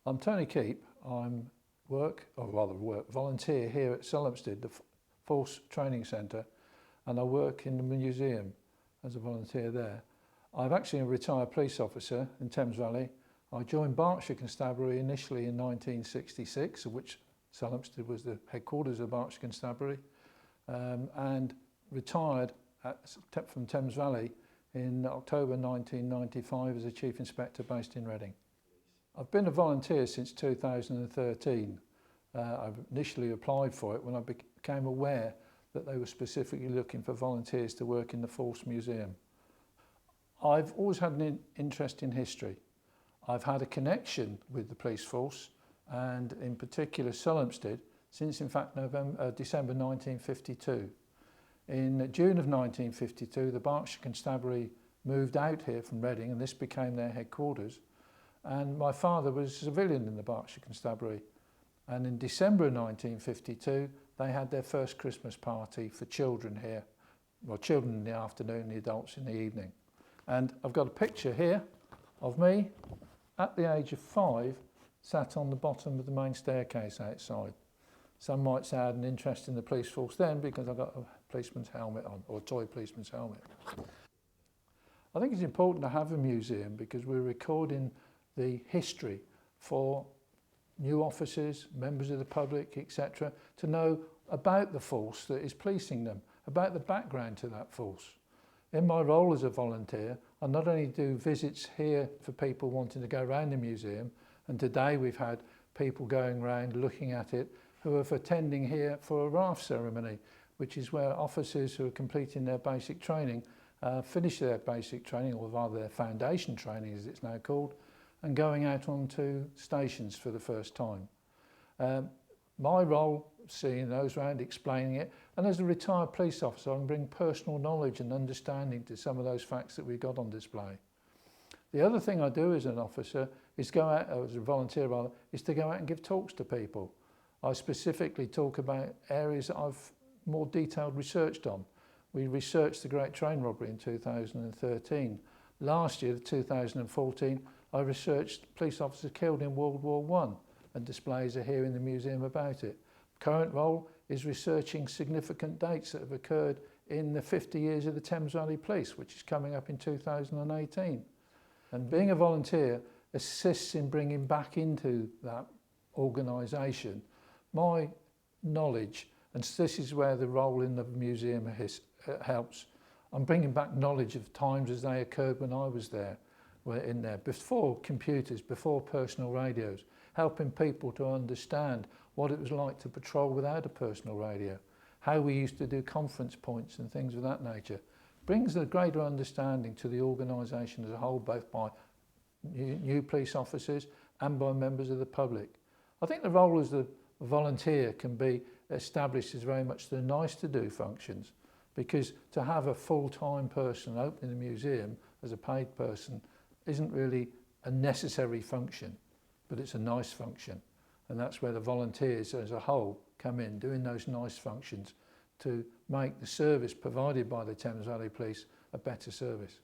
I'm Tony Keep. I'm volunteer here at Selhempstead, the Force Training Centre, and I work in the museum as a volunteer there. I'm actually a retired police officer in Thames Valley. I joined Berkshire Constabulary initially in 1966, of which Selhempstead was the headquarters of Berkshire Constabulary, and retired from Thames Valley in October 1995 as a Chief Inspector based in Reading. I've been a volunteer since 2013. I initially applied for it when I became aware that they were specifically looking for volunteers to work in the Force Museum. I've always had an interest in history. I've had a connection with the police force, and in particular Selhempstead, since in fact December 1952. In June of 1952, the Berkshire Constabulary moved out here from Reading, and this became their headquarters. And my father was a civilian in the Berkshire Constabulary. And in December of 1952, they had their first Christmas party for children here. Well, children in the afternoon, the adults in the evening. And I've got a picture here of me at the age of 5, sat on the bottom of the main staircase outside. Some might say I had an interest in the police force then because I got a policeman's helmet on, or a toy policeman's helmet. I think it's important to have a museum because we're recording the history for new officers, members of the public, etc., to know about the force that is policing them, about the background to that force. In my role as a volunteer, I not only do visits here for people wanting to go around the museum, and today we've had people going around looking at it who are attending here for a raft ceremony, which is where officers who are completing their basic training finish their basic training, or rather their foundation training as it's now called, and going out onto stations for the first time. My role, seeing those around, explaining it, and as a retired police officer I can bring personal knowledge and understanding to some of those facts that we've got on display. The other thing I do as an officer is go out, as a volunteer rather, is to go out and give talks to people. I specifically talk about areas that I've more detailed researched on. We researched the Great Train Robbery in 2013. Last year, 2014, I researched police officers killed in World War I, and displays are here in the museum about it. Current role is researching significant dates that have occurred in the 50 years of the Thames Valley Police, which is coming up in 2018. And being a volunteer assists in bringing back into that organisation my knowledge, and this is where the role in the museum helps. I'm bringing back knowledge of times as they occurred when I was there. We're in there before computers, before personal radios, helping people to understand what it was like to patrol without a personal radio, how we used to do conference points and things of that nature. Brings a greater understanding to the organisation as a whole, both by new police officers and by members of the public. I think the role as a volunteer can be established as very much the nice to do functions, because to have a full-time person opening the museum as a paid person isn't really a necessary function, but it's a nice function. And that's where the volunteers as a whole come in, doing those nice functions to make the service provided by the Thames Valley Police a better service.